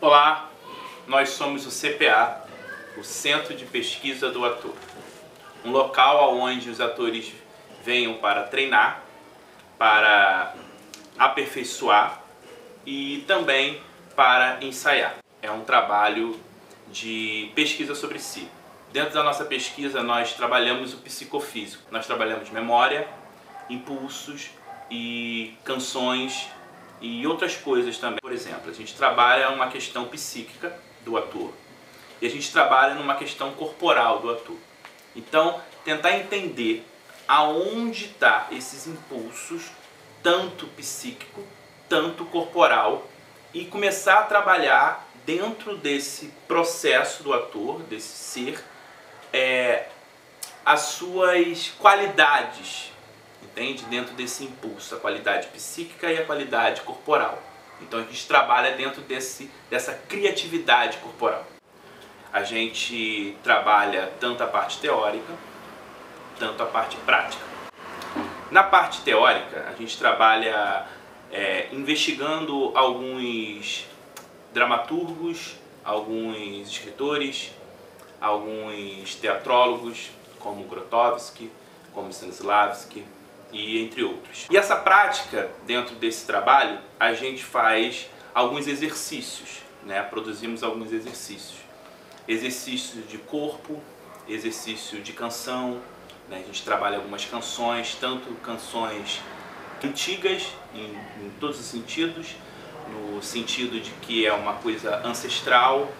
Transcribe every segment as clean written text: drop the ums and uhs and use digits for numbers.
Olá, nós somos o CPA, o Centro de Pesquisa do Ator, um local onde os atores venham para treinar, para aperfeiçoar e também para ensaiar. É um trabalho de pesquisa sobre si. Dentro da nossa pesquisa nós trabalhamos o psicofísico, nós trabalhamos memória, impulsos e canções e outras coisas também. Por exemplo, a gente trabalha uma questão psíquica do ator e a gente trabalha numa questão corporal do ator. Então, tentar entender aonde está esses impulsos, tanto psíquico, tanto corporal, e começar a trabalhar dentro desse processo do ator, desse ser, as suas qualidades, entende? Dentro desse impulso, a qualidade psíquica e a qualidade corporal. Então a gente trabalha dentro dessa criatividade corporal. A gente trabalha tanto a parte teórica, tanto a parte prática. Na parte teórica, a gente trabalha investigando alguns dramaturgos, alguns escritores, alguns teatrólogos, como Grotowski, como Stanislavski, e entre outros. E essa prática, dentro desse trabalho, a gente faz alguns exercícios, né? Produzimos alguns exercícios. Exercício de corpo, exercício de canção, né? A gente trabalha algumas canções, tanto canções antigas, em todos os sentidos, no sentido de que é uma coisa ancestral,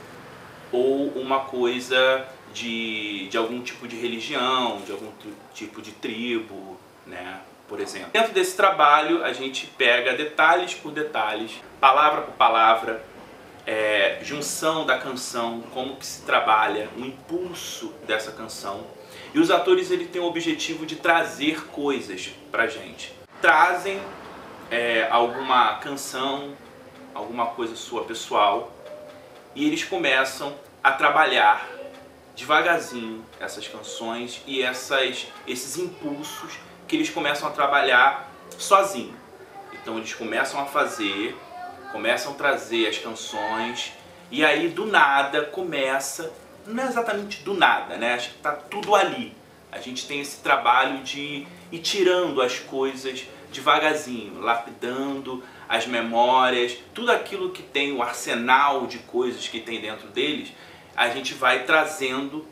ou uma coisa de algum tipo de religião, de algum tipo de tribo, né? Por exemplo. Dentro desse trabalho a gente pega detalhes por detalhes, palavra por palavra, junção da canção, como que se trabalha, o impulso dessa canção. E os atores têm o objetivo de trazer coisas pra gente. Trazem alguma canção, alguma coisa sua pessoal, e eles começam a trabalhar devagarzinho essas canções e esses impulsos que eles começam a trabalhar sozinho. Então eles começam a fazer, começam a trazer as canções, e aí do nada começa, não é exatamente do nada, né? Acho que está tudo ali. A gente tem esse trabalho de ir tirando as coisas devagarzinho, lapidando as memórias, tudo aquilo que tem, o arsenal de coisas que tem dentro deles, a gente vai trazendo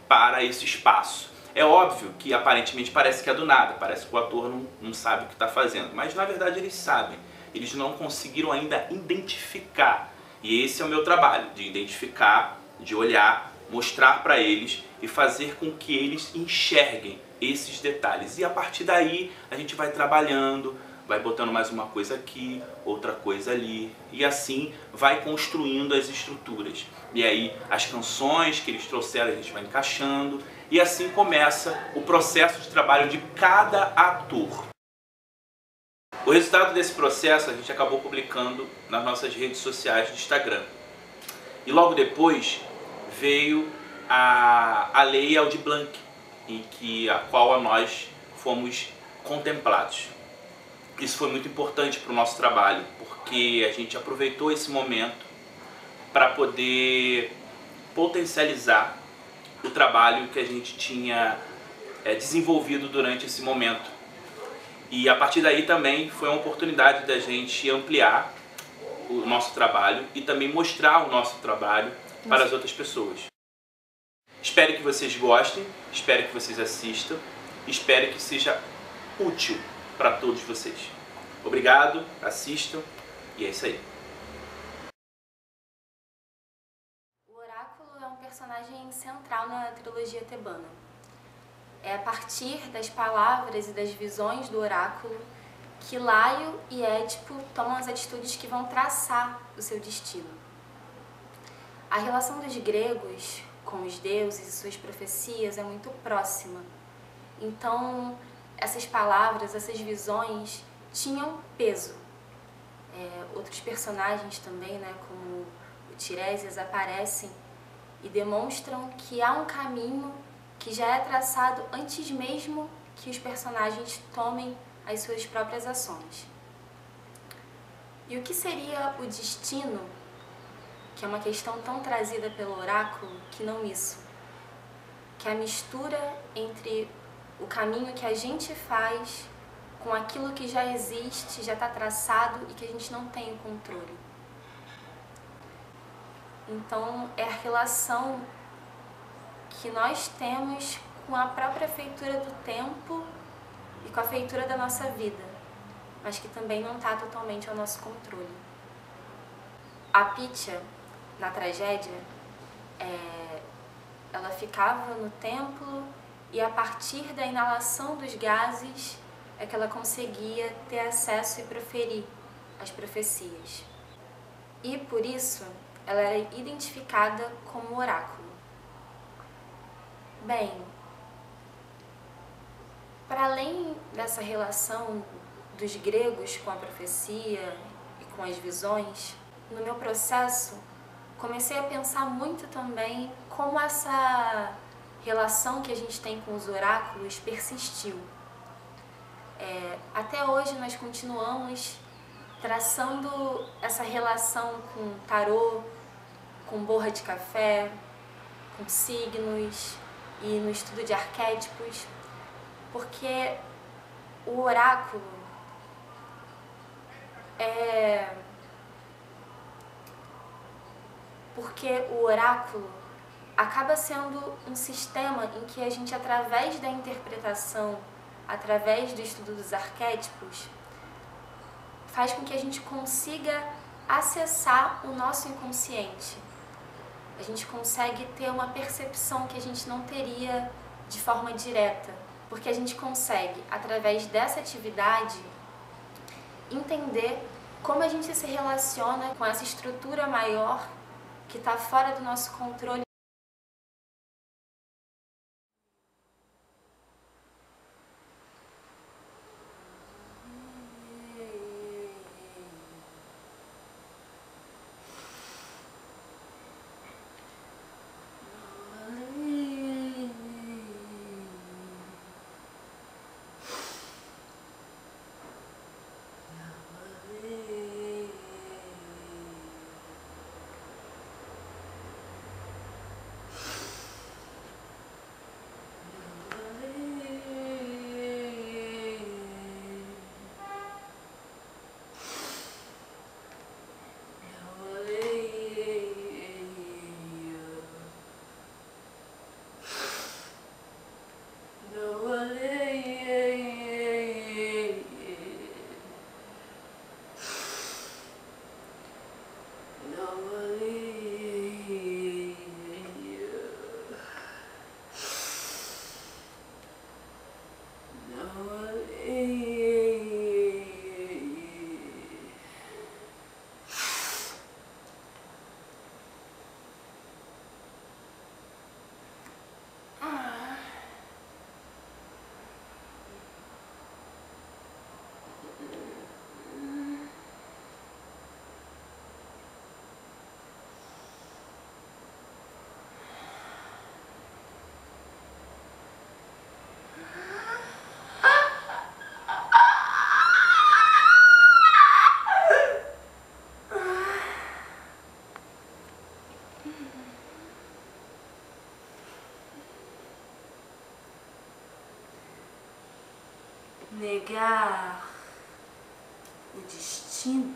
para esse espaço. É óbvio que aparentemente parece que é do nada, parece que o ator não sabe o que está fazendo, mas na verdade eles sabem, eles não conseguiram ainda identificar. E esse é o meu trabalho, de identificar, de olhar, mostrar para eles e fazer com que eles enxerguem esses detalhes. E a partir daí a gente vai trabalhando, vai botando mais uma coisa aqui, outra coisa ali, e assim vai construindo as estruturas. E aí as canções que eles trouxeram a gente vai encaixando, e assim começa o processo de trabalho de cada ator. O resultado desse processo a gente acabou publicando nas nossas redes sociais do Instagram. E logo depois veio a Lei Aldir Blanc, a qual nós fomos contemplados. Isso foi muito importante para o nosso trabalho, porque a gente aproveitou esse momento para poder potencializar o trabalho que a gente tinha desenvolvido durante esse momento. E a partir daí também foi uma oportunidade da gente ampliar o nosso trabalho e também mostrar o nosso trabalho para as outras pessoas. Espero que vocês gostem, espero que vocês assistam, espero que seja útil para todos vocês. Obrigado, assistam e é isso aí. O oráculo é um personagem central na trilogia tebana. É a partir das palavras e das visões do oráculo que Laio e Édipo tomam as atitudes que vão traçar o seu destino. A relação dos gregos com os deuses e suas profecias é muito próxima. Então, essas palavras, essas visões tinham peso. Outros personagens também, né, como o Tiresias, aparecem e demonstram que há um caminho que já é traçado antes mesmo que os personagens tomem as suas próprias ações. E o que seria o destino que é uma questão tão trazida pelo oráculo, que não isso. Que é a mistura entre o caminho que a gente faz com aquilo que já existe, já está traçado e que a gente não tem o controle. Então, é a relação que nós temos com a própria feitura do tempo e com a feitura da nossa vida, mas que também não está totalmente ao nosso controle. A Pitya, na tragédia, ela ficava no templo e a partir da inalação dos gases é que ela conseguia ter acesso e proferir as profecias. E por isso ela era identificada como oráculo. Bem, para além dessa relação dos gregos com a profecia e com as visões, no meu processo comecei a pensar muito também como essa relação que a gente tem com os oráculos persistiu. Até hoje nós continuamos traçando essa relação com tarô, com borra de café, com signos e no estudo de arquétipos, porque o oráculo acaba sendo um sistema em que a gente, através da interpretação, através do estudo dos arquétipos, faz com que a gente consiga acessar o nosso inconsciente. A gente consegue ter uma percepção que a gente não teria de forma direta, porque a gente consegue, através dessa atividade, entender como a gente se relaciona com essa estrutura maior que está fora do nosso controle. Negar o destino,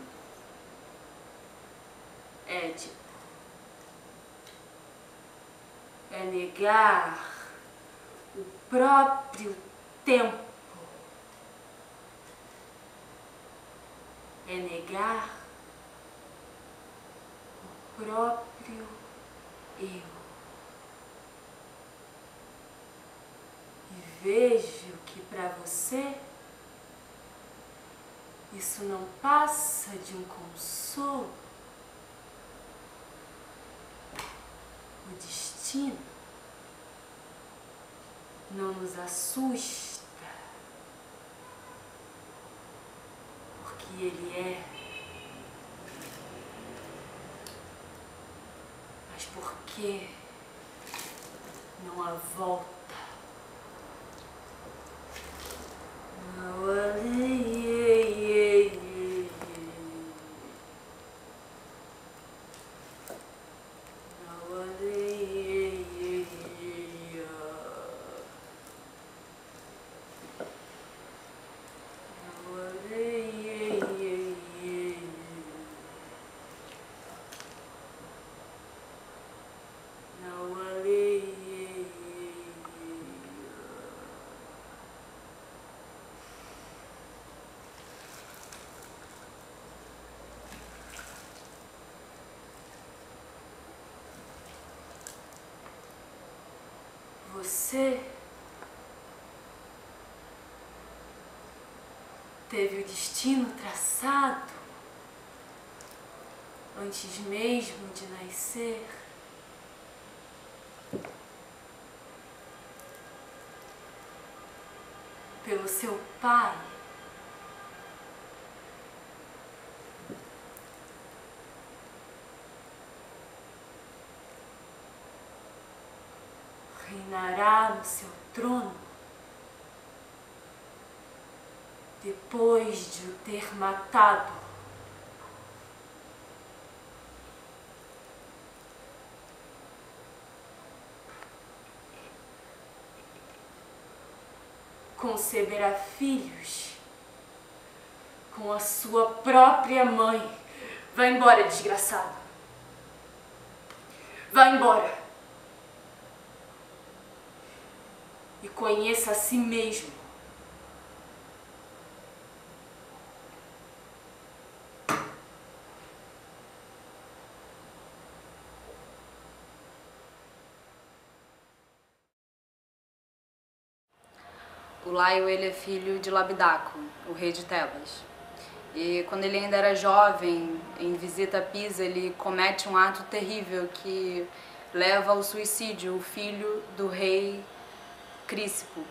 Édipo, é negar o próprio tempo, é negar o próprio eu. E vejo que para você isso não passa de um consolo. O destino não nos assusta, porque ele é, mas porque não há volta. Você teve o destino traçado antes mesmo de nascer. Pelo seu pai. Reinará no seu trono depois de o ter matado. Conceberá filhos com a sua própria mãe. Vai embora, desgraçado. Vai embora. E conheça a si mesmo. O Laio, ele é filho de Labidaco, o rei de Tebas. E quando ele ainda era jovem, em visita a Pisa, ele comete um ato terrível que leva ao suicídio o filho do rei Crícipo.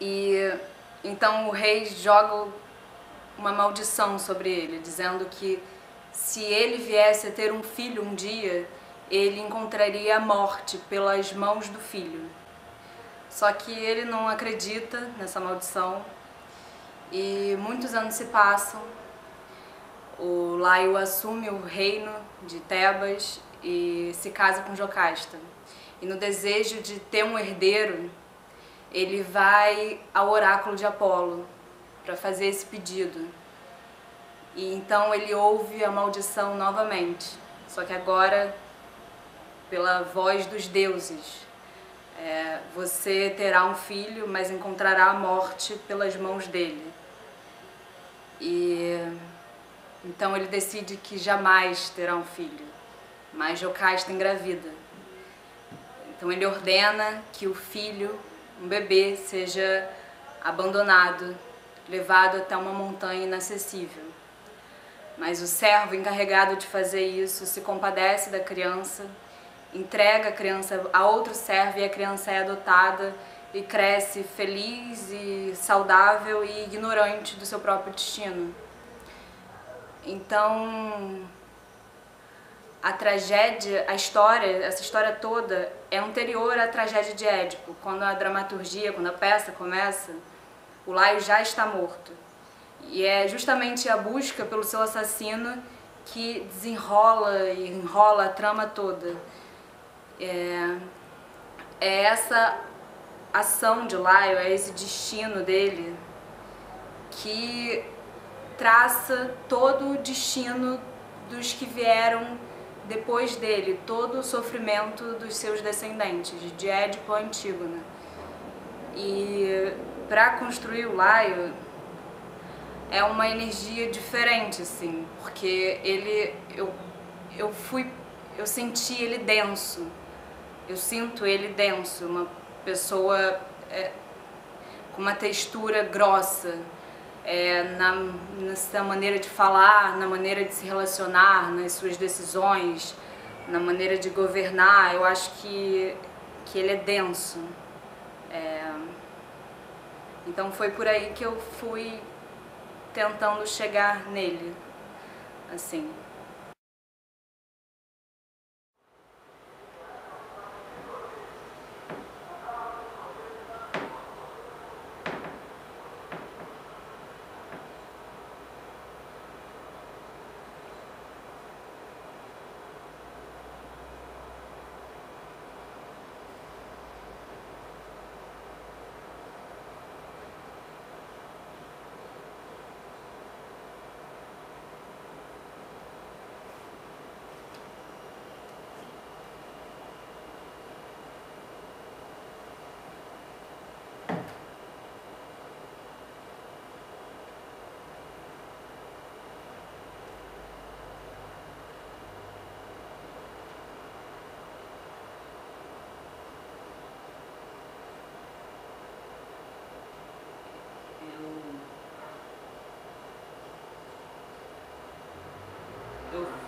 E então o rei joga uma maldição sobre ele, dizendo que se ele viesse a ter um filho um dia, ele encontraria a morte pelas mãos do filho. Só que ele não acredita nessa maldição e muitos anos se passam. O Laio assume o reino de Tebas e se casa com Jocasta. E no desejo de ter um herdeiro, ele vai ao oráculo de Apolo para fazer esse pedido. E então ele ouve a maldição novamente, só que agora pela voz dos deuses. Você terá um filho, mas encontrará a morte pelas mãos dele. E então ele decide que jamais terá um filho, mas Jocasta engravida. Então ele ordena que o filho, um bebê, seja abandonado, levado até uma montanha inacessível. Mas o servo encarregado de fazer isso se compadece da criança, entrega a criança a outro servo e a criança é adotada e cresce feliz e saudável e ignorante do seu próprio destino. Então, a tragédia, essa história toda é anterior à tragédia de Édipo. Quando a dramaturgia, quando a peça começa, o Laio já está morto. E é justamente a busca pelo seu assassino que desenrola e enrola a trama toda. É essa ação de Laio, é esse destino dele que traça todo o destino dos que vieram depois dele, todo o sofrimento dos seus descendentes, de Édipo a Antígona. E para construir o Laio é uma energia diferente, assim, porque eu senti ele denso. Eu sinto ele denso, uma pessoa com uma textura grossa, na maneira de falar, na maneira de se relacionar, nas suas decisões, na maneira de governar. Eu acho que ele é denso. Então foi por aí que eu fui tentando chegar nele, assim.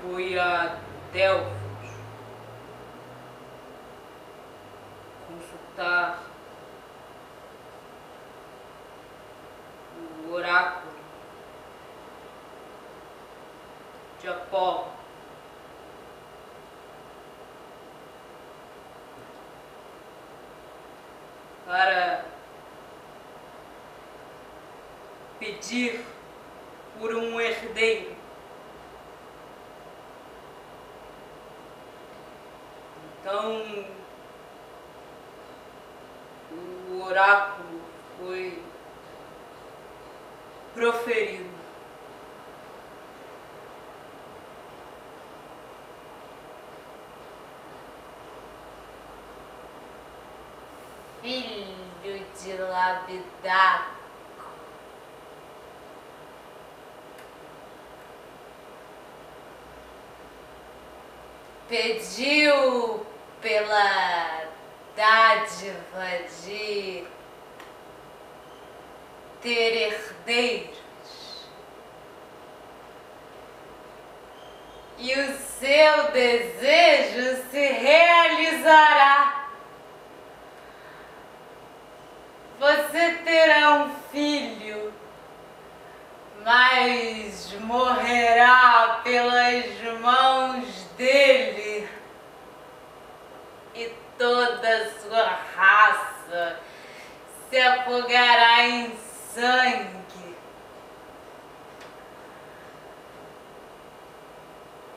foi a Delfos consultar o oráculo de Apolo para pedir por um herdeiro. Então, o oráculo foi proferido. Filho de Labidaco, pediu pela dádiva de ter herdeiros, e o seu desejo se realizará. Você terá um filho, mas morrerá pelas mãos dele, e toda a sua raça se afogará em sangue.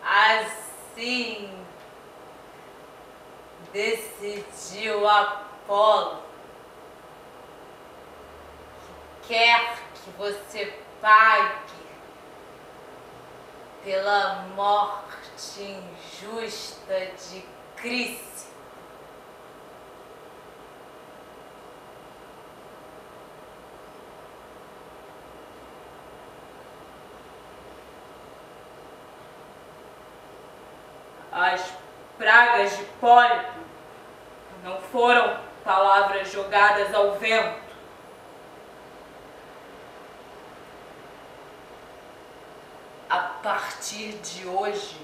Assim decidiu Apolo. Quer que você pague pela morte injusta de Cristo. As pragas de Pólipo não foram palavras jogadas ao vento. A partir de hoje,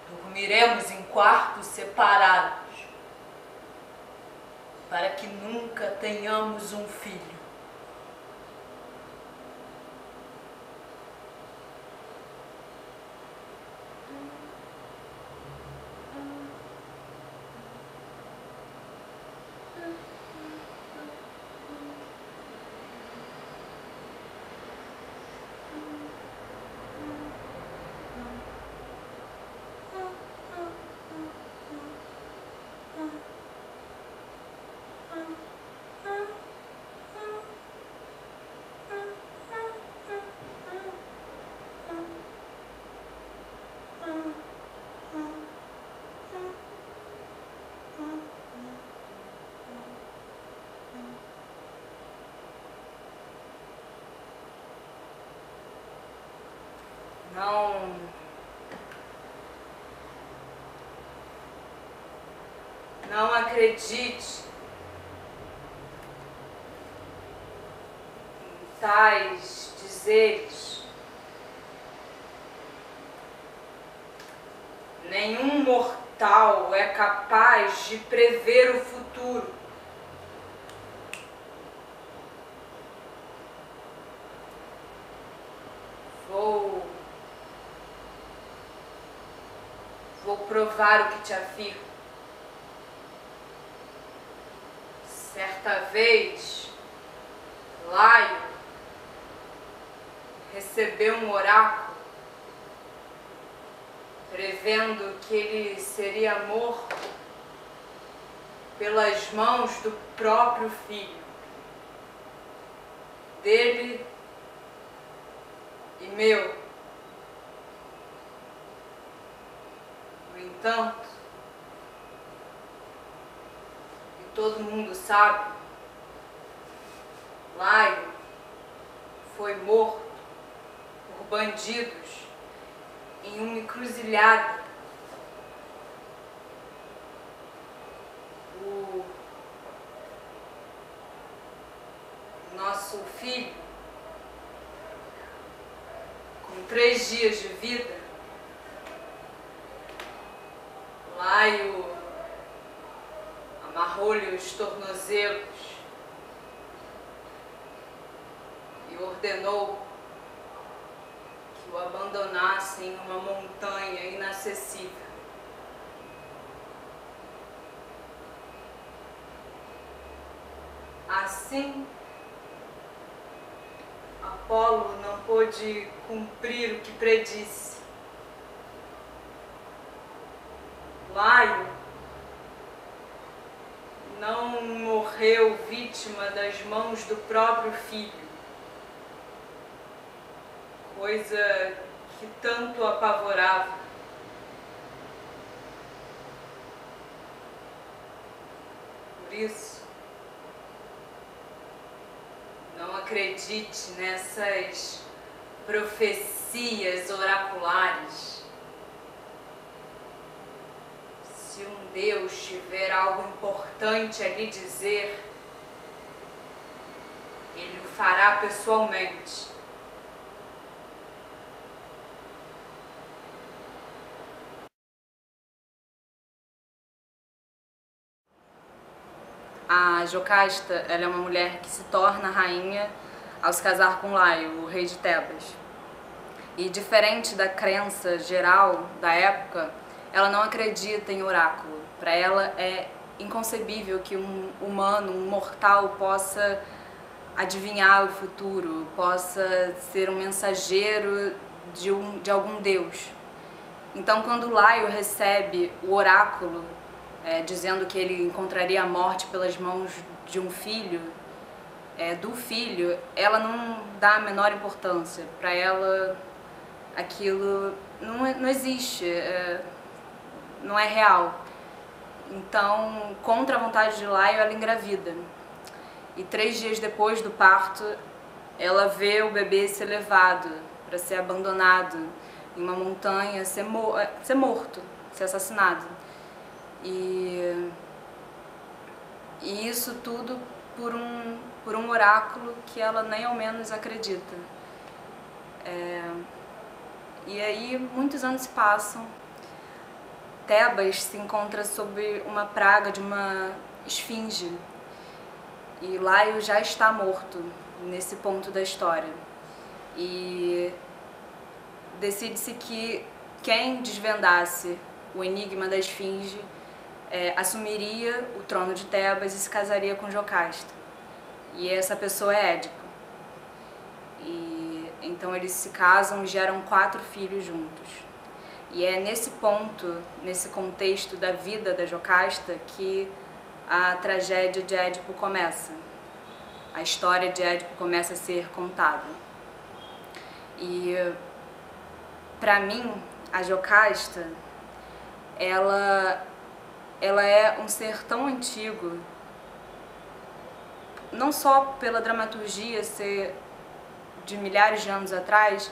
dormiremos em quartos separados, para que nunca tenhamos um filho. Não acredite em tais dizeres. Nenhum mortal é capaz de prever o futuro. Vou provar o que te afirmo. Certa vez, Laio recebeu um oráculo prevendo que ele seria morto pelas mãos do próprio filho, dele e meu. No entanto, e todo mundo sabe, Laio foi morto por bandidos em uma encruzilhada. O nosso filho, com 3 dias de vida, Laio amarrou-lhe os tornozelos e ordenou que o abandonasse em uma montanha inacessível. Assim, Apolo não pôde cumprir o que predisse. Laio não morreu vítima das mãos do próprio filho, coisa que tanto o apavorava. Por isso, não acredite nessas profecias oraculares. Se um Deus tiver algo importante a lhe dizer, Ele o fará pessoalmente. A Jocasta, ela é uma mulher que se torna rainha ao se casar com Laio, o rei de Tebas. E diferente da crença geral da época, ela não acredita em oráculo. Para ela é inconcebível que um humano, um mortal, possa adivinhar o futuro, possa ser um mensageiro de algum deus. Então, quando Laio recebe o oráculo, dizendo que ele encontraria a morte pelas mãos de um filho, do filho, ela não dá a menor importância. Para ela, aquilo não existe, não é real. Então, contra a vontade de Laio, ela engravida. E 3 dias depois do parto, ela vê o bebê ser levado para ser abandonado em uma montanha, ser morto, ser assassinado. E isso tudo por um oráculo que ela nem ao menos acredita. E aí muitos anos se passam. Tebas se encontra sob uma praga de uma esfinge. E Laio já está morto nesse ponto da história. E decide-se que quem desvendasse o enigma da esfinge assumiria o trono de Tebas e se casaria com Jocasta. E essa pessoa é Édipo. E então eles se casam e geram 4 filhos juntos. E é nesse ponto, nesse contexto da vida da Jocasta, que a tragédia de Édipo começa. A história de Édipo começa a ser contada. E para mim, a Jocasta, ela é um ser tão antigo, não só pela dramaturgia ser de milhares de anos atrás,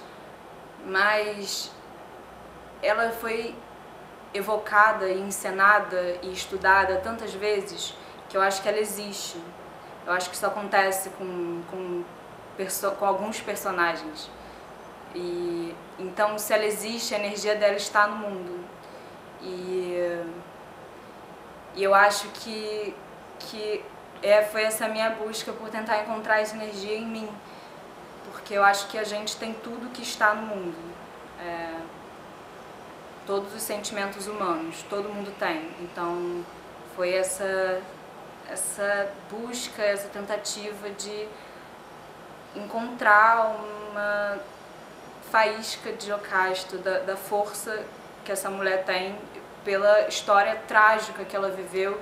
mas ela foi evocada e encenada e estudada tantas vezes que eu acho que ela existe. Eu acho que isso acontece com alguns personagens. E então, se ela existe, a energia dela está no mundo. E eu acho que foi essa minha busca por tentar encontrar essa energia em mim. Porque eu acho que a gente tem tudo que está no mundo. Todos os sentimentos humanos, todo mundo tem. Então, foi essa busca, essa tentativa de encontrar uma faísca de Jocasta, da força que essa mulher tem, pela história trágica que ela viveu,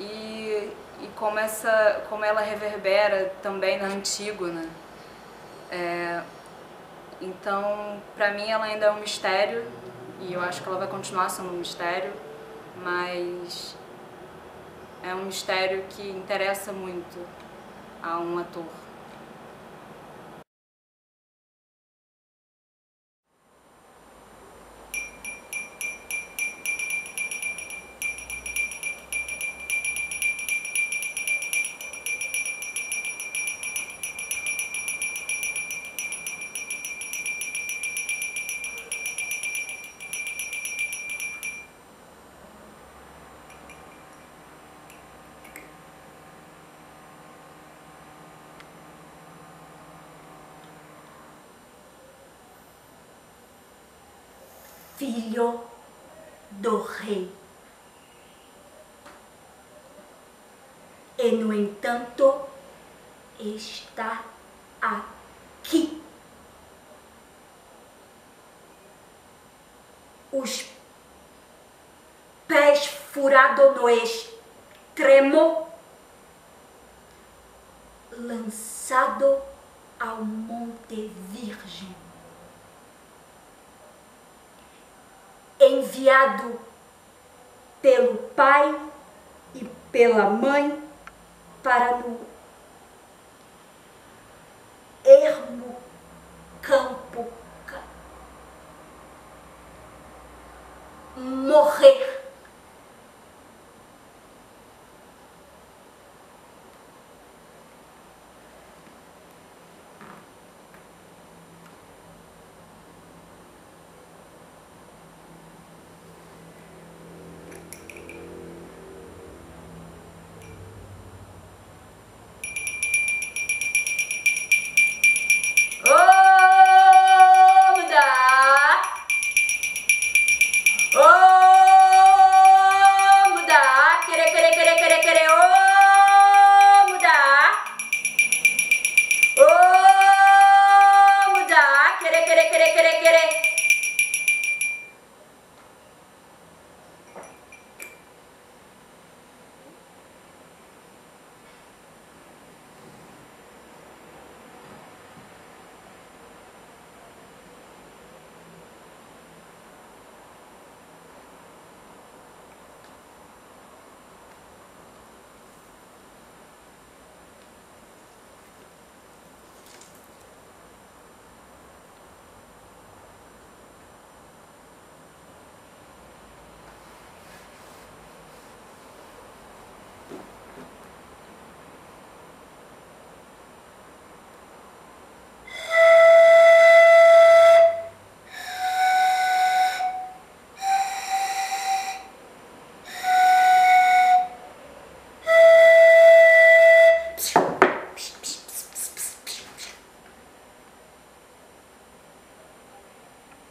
e como ela reverbera também na Antígona. Então, para mim, ela ainda é um mistério, e eu acho que ela vai continuar sendo um mistério, mas é um mistério que interessa muito a um ator. filho do rei. E, no entanto, está aqui. Os pés furados no extremo, lançado ao Monte Virgem, enviado pelo pai e pela mãe para no ermo campo morrer.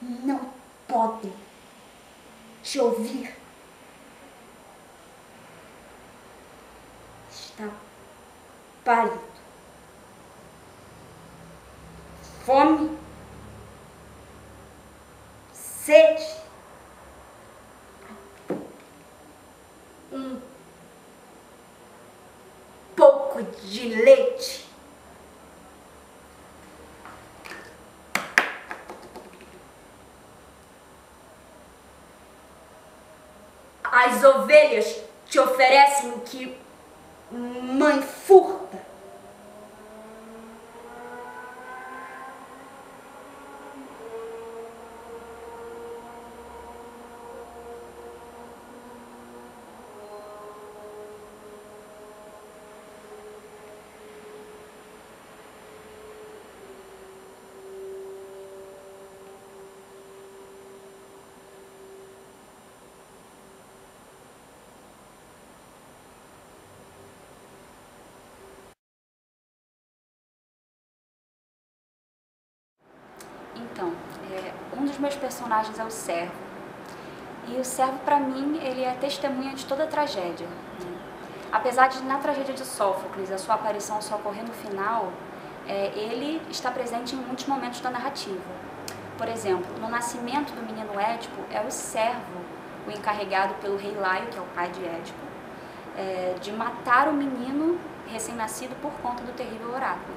Não pode te ouvir. Está pálido. Fome, sede, um pouco de leite. As ovelhas te oferecem o que mãe furta. Então, um dos meus personagens é o Servo. E o Servo, para mim, ele é testemunha de toda a tragédia, né? Apesar de, na tragédia de Sófocles, a sua aparição só ocorrer no final, ele está presente em muitos momentos da narrativa. Por exemplo, no nascimento do menino Édipo, é o Servo o encarregado pelo rei Laio, que é o pai de Édipo, de matar o menino recém-nascido por conta do terrível oráculo.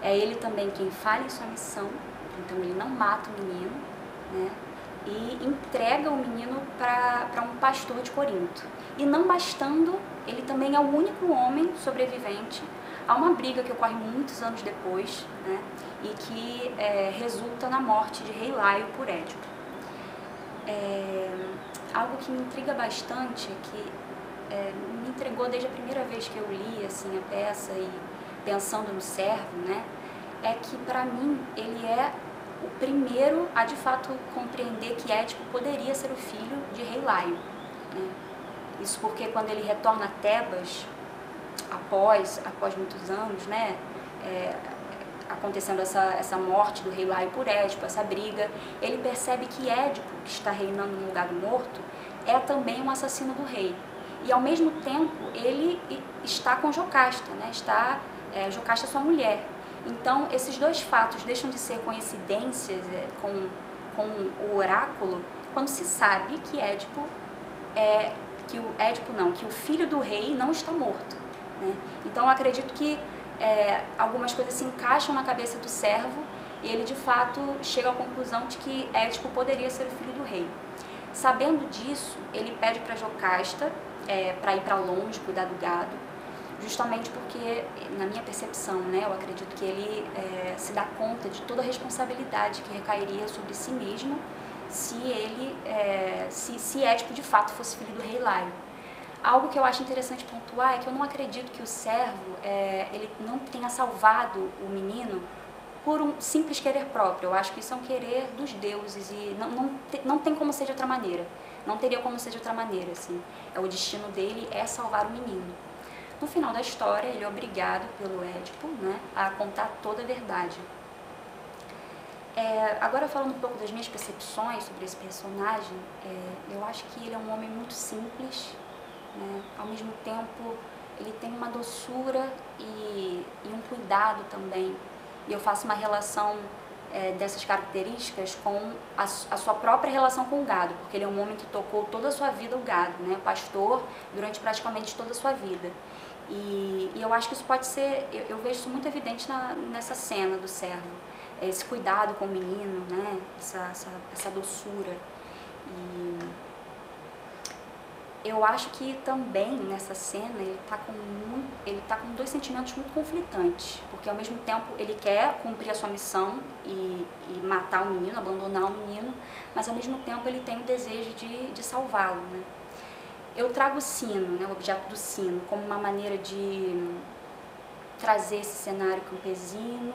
É ele também quem falha em sua missão, então ele não mata o menino, né, e entrega o menino para um pastor de Corinto. E não bastando, ele também é o único homem sobrevivente a uma briga que ocorre muitos anos depois, né, e que resulta na morte de rei Laio por Édipo. Algo que me intriga bastante, que me intrigou desde a primeira vez que eu li assim, a peça e pensando no Servo, né, é que para mim ele é o primeiro a de fato compreender que Édipo poderia ser o filho de rei Laio, né? Isso porque quando ele retorna a Tebas, após muitos anos, né, acontecendo essa morte do rei Laio por Édipo, essa briga, ele percebe que Édipo, que está reinando no lugar do morto, é também um assassino do rei. E ao mesmo tempo ele está com Jocasta, né? Jocasta é sua mulher. Então esses dois fatos deixam de ser coincidências com o oráculo quando se sabe que que o filho do rei não está morto, né? Então eu acredito que algumas coisas se encaixam na cabeça do servo e ele de fato chega à conclusão de que Édipo poderia ser o filho do rei. Sabendo disso, ele pede para Jocasta para ir para longe, cuidar do gado, justamente porque, na minha percepção, né, eu acredito que ele se dá conta de toda a responsabilidade que recairia sobre si mesmo se Édipo de fato fosse filho do rei Laio. Algo que eu acho interessante pontuar é que eu não acredito que o servo ele não tenha salvado o menino por um simples querer próprio. Eu acho que isso é um querer dos deuses e não tem como ser de outra maneira. Não teria como ser de outra maneira, assim. O destino dele é salvar o menino. No final da história, ele é obrigado pelo Édipo, né, a contar toda a verdade. Agora, falando um pouco das minhas percepções sobre esse personagem, eu acho que ele é um homem muito simples, né? Ao mesmo tempo, ele tem uma doçura e um cuidado também. E eu faço uma relação dessas características com a sua própria relação com o gado, porque ele é um homem que tocou toda a sua vida o gado, né? Pastor durante praticamente toda a sua vida. E eu acho que isso pode ser, eu vejo isso muito evidente nessa cena do servo, esse cuidado com o menino, né? Essa doçura. E eu acho que também nessa cena ele tá com dois sentimentos muito conflitantes, porque ao mesmo tempo ele quer cumprir a sua missão e matar o menino, abandonar o menino, mas ao mesmo tempo ele tem o desejo de salvá-lo, né? Eu trago o sino, né, o objeto do sino, como uma maneira de trazer esse cenário campesino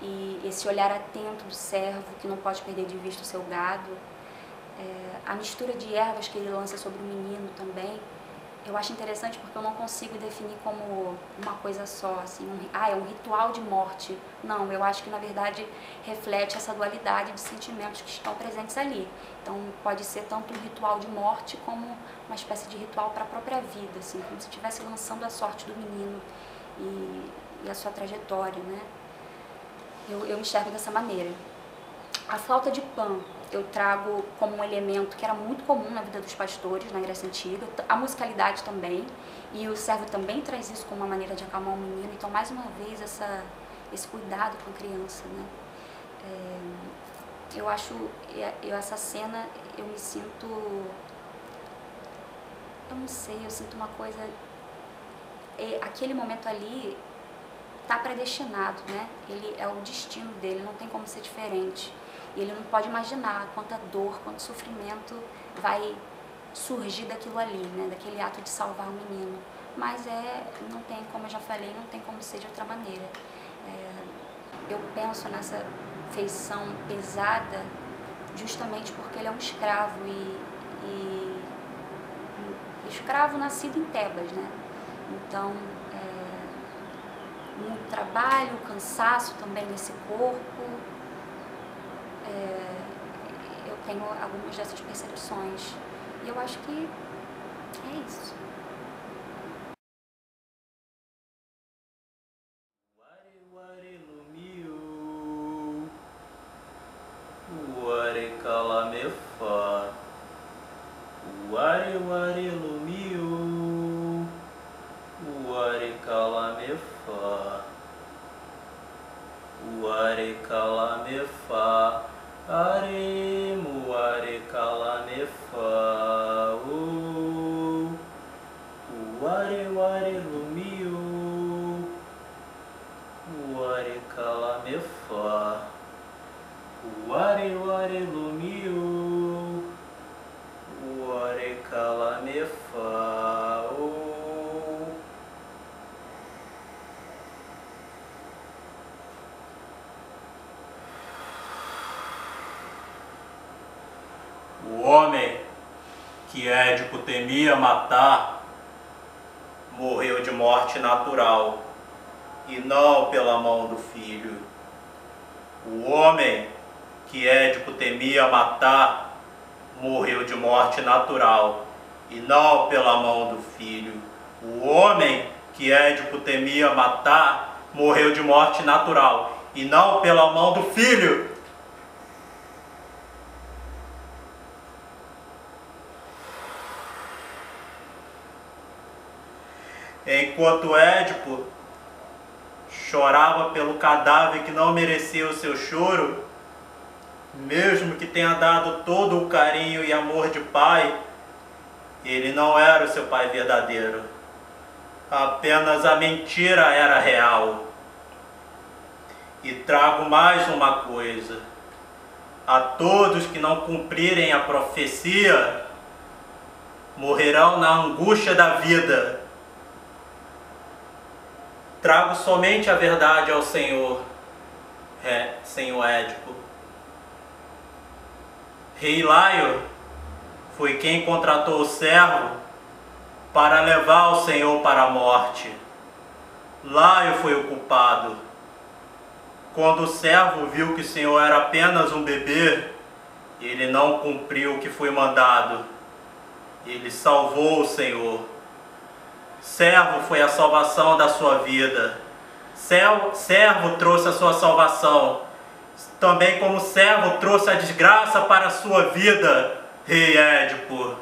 e esse olhar atento do servo que não pode perder de vista o seu gado. A mistura de ervas que ele lança sobre o menino também, eu acho interessante porque eu não consigo definir como uma coisa só, assim, é um ritual de morte. Não, eu acho que na verdade reflete essa dualidade de sentimentos que estão presentes ali. Então pode ser tanto um ritual de morte como uma espécie de ritual para a própria vida, assim, como se estivesse lançando a sorte do menino e a sua trajetória, né? Eu enxergo dessa maneira. A flauta de Pan eu trago como um elemento que era muito comum na vida dos pastores na Grécia Antiga, a musicalidade também, e o servo também traz isso como uma maneira de acalmar o menino. Então, mais uma vez, esse cuidado com a criança, né? Eu acho, essa cena, eu me sinto, eu não sei, eu sinto uma coisa, aquele momento ali está predestinado, né? Ele é o destino dele, não tem como ser diferente. E ele não pode imaginar quanta dor, quanto sofrimento vai surgir daquilo ali, né? Daquele ato de salvar o menino. Mas não tem, como eu já falei, não tem como ser de outra maneira. Eu penso nessa feição pesada justamente porque ele é um escravo e escravo nascido em Tebas, né? Então, muito trabalho, cansaço também nesse corpo. Eu tenho algumas dessas percepções e eu acho que é isso. O homem que Édipo temia matar morreu de morte natural e não pela mão do filho. O homem que Édipo temia matar morreu de morte natural, e não pela mão do filho. O homem que Édipo temia matar morreu de morte natural, e não pela mão do filho. Enquanto Édipo chorava pelo cadáver que não merecia o seu choro, mesmo que tenha dado todo o carinho e amor de pai, ele não era o seu pai verdadeiro. Apenas a mentira era real. E trago mais uma coisa: a todos que não cumprirem a profecia, morrerão na angústia da vida. Trago somente a verdade ao Senhor, Senhor Édipo. Rei Laio foi quem contratou o servo para levar o Senhor para a morte. Laio foi o culpado. Quando o servo viu que o Senhor era apenas um bebê, ele não cumpriu o que foi mandado. Ele salvou o Senhor. Servo foi a salvação da sua vida. Servo trouxe a sua salvação. Também como servo trouxe a desgraça para a sua vida, Rei Édipo.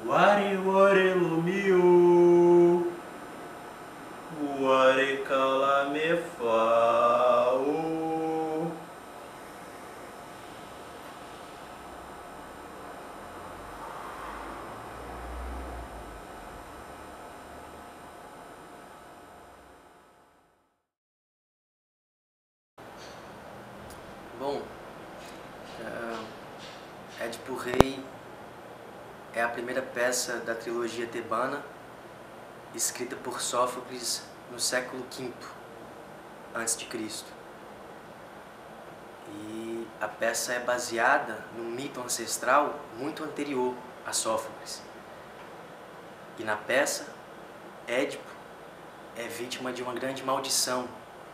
Wari wari lumiu, wari kalamefau. Bom, Édipo Rei é a primeira peça da trilogia tebana, escrita por Sófocles no século V a.C. E a peça é baseada num mito ancestral muito anterior a Sófocles. E na peça, Édipo é vítima de uma grande maldição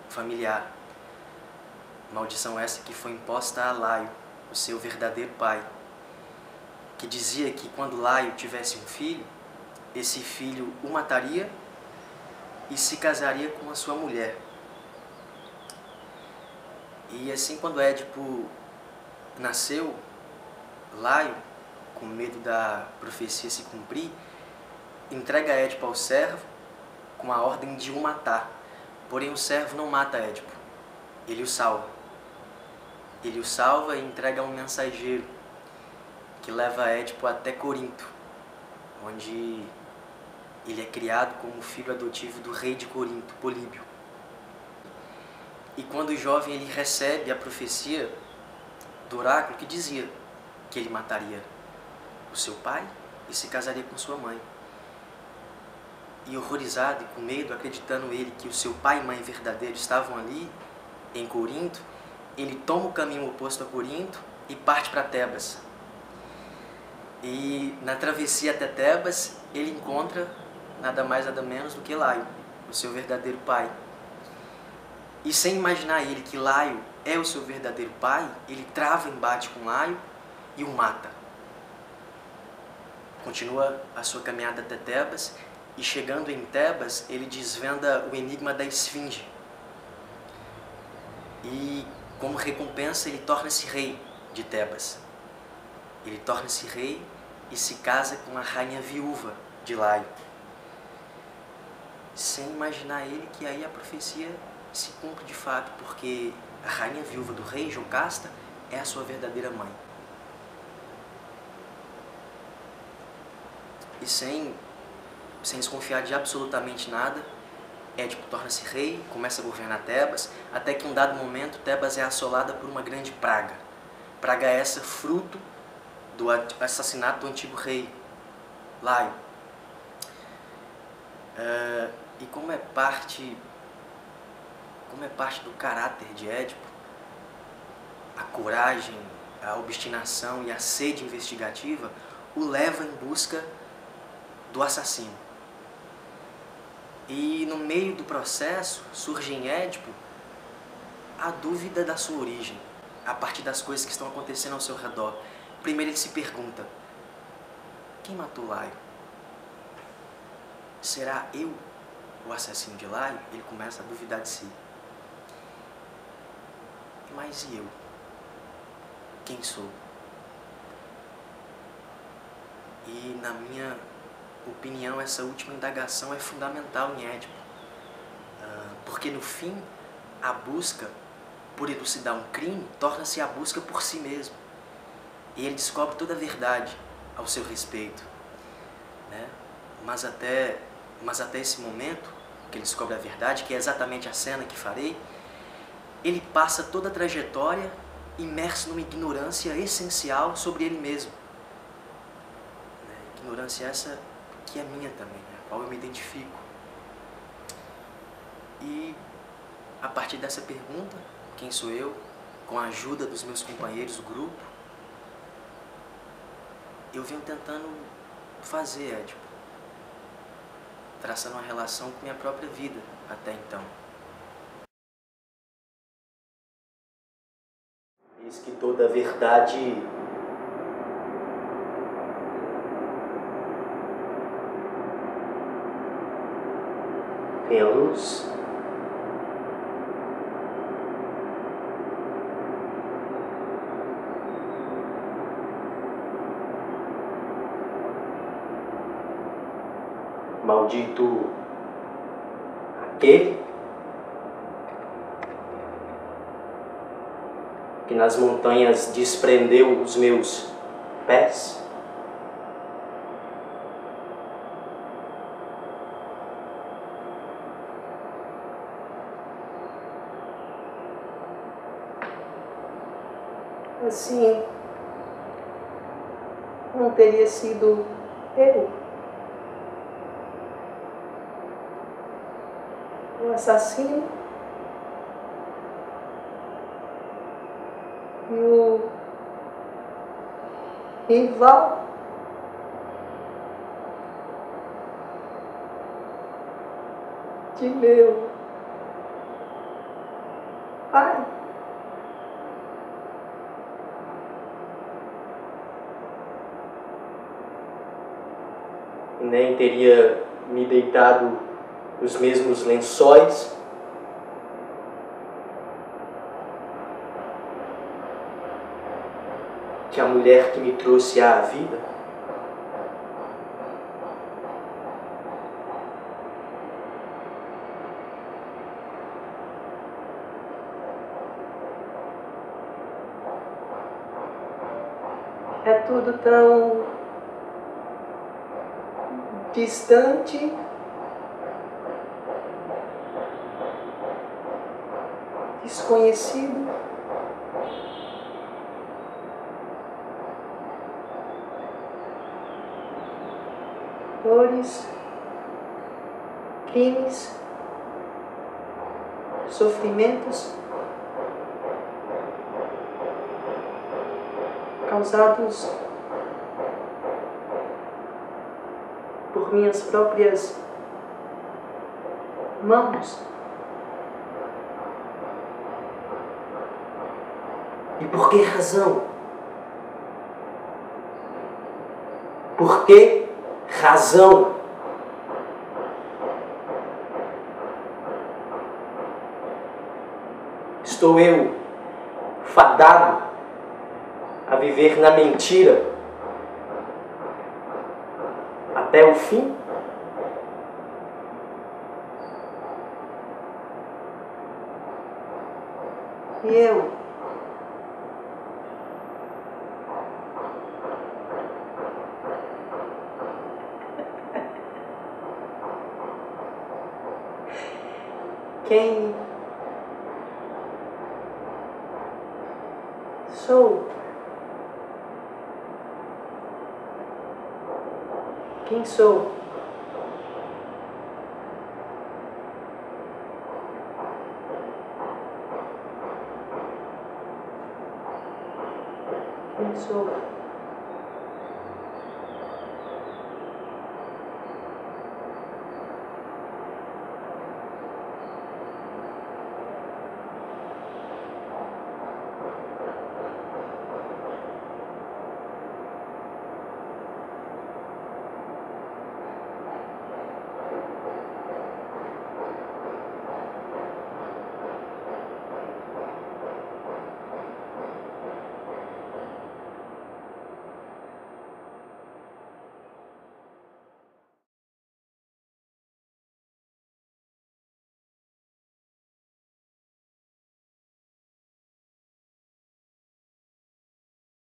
familiar. Maldição essa que foi imposta a Laio, o seu verdadeiro pai, que dizia que quando Laio tivesse um filho, esse filho o mataria e se casaria com a sua mulher. E assim, quando Édipo nasceu, Laio, com medo da profecia se cumprir, entrega Édipo ao servo com a ordem de o matar. Porém, o servo não mata Édipo, ele o salva. Ele o salva e entrega um mensageiro que leva Édipo até Corinto, onde ele é criado como filho adotivo do rei de Corinto, Políbio. E quando jovem ele recebe a profecia do oráculo que dizia que ele mataria o seu pai e se casaria com sua mãe. E horrorizado e com medo, acreditando ele que o seu pai e mãe verdadeiro estavam ali em Corinto, ele toma o caminho oposto a Corinto e parte para Tebas. E na travessia até Tebas, ele encontra nada mais nada menos do que Laio, o seu verdadeiro pai. E sem imaginar ele que Laio é o seu verdadeiro pai, ele trava embate com Laio e o mata. Continua a sua caminhada até Tebas e chegando em Tebas, ele desvenda o enigma da esfinge. E como recompensa, ele torna-se rei de Tebas. Ele torna-se rei e se casa com a rainha viúva de Laio. Sem imaginar ele que aí a profecia se cumpre de fato, porque a rainha viúva do rei, Jocasta, é a sua verdadeira mãe. E sem desconfiar de absolutamente nada, Édipo torna-se rei, começa a governar Tebas, até que em um dado momento Tebas é assolada por uma grande praga. Praga essa fruto do assassinato do antigo rei, Laio. E como é parte do caráter de Édipo, a coragem, a obstinação e a sede investigativa o leva em busca do assassino. E no meio do processo surge em Édipo a dúvida da sua origem, a partir das coisas que estão acontecendo ao seu redor. Primeiro ele se pergunta: quem matou Laio? Será eu o assassino de Laio? Ele começa a duvidar de si. Mas e eu? Quem sou? E na minha opinião, essa última indagação é fundamental em Édipo, porque no fim, a busca por elucidar um crime torna-se a busca por si mesmo. E ele descobre toda a verdade ao seu respeito, né? Mas até esse momento, que ele descobre a verdade, que é exatamente a cena que farei, ele passa toda a trajetória imerso numa ignorância essencial sobre ele mesmo. Ignorância essa que é minha também, né? A qual eu me identifico. E a partir dessa pergunta, quem sou eu, com a ajuda dos meus companheiros do grupo, eu venho tentando fazer Édipo, traçando uma relação com minha própria vida até então. Eis que toda a verdade vem à luz. Maldito aquele que nas montanhas desprendeu os meus pés. Assim, não teria sido eu o assassino e o rival de meu pai. Nem teria me deitado nos mesmos lençóis que a mulher que me trouxe à vida. É tudo tão distante, desconhecido, dores, crimes, sofrimentos causados por minhas próprias mãos. E por que razão? Por que razão? Estou eu fadado a viver na mentira até o fim? E eu? Quem sou? Quem sou? Quem sou?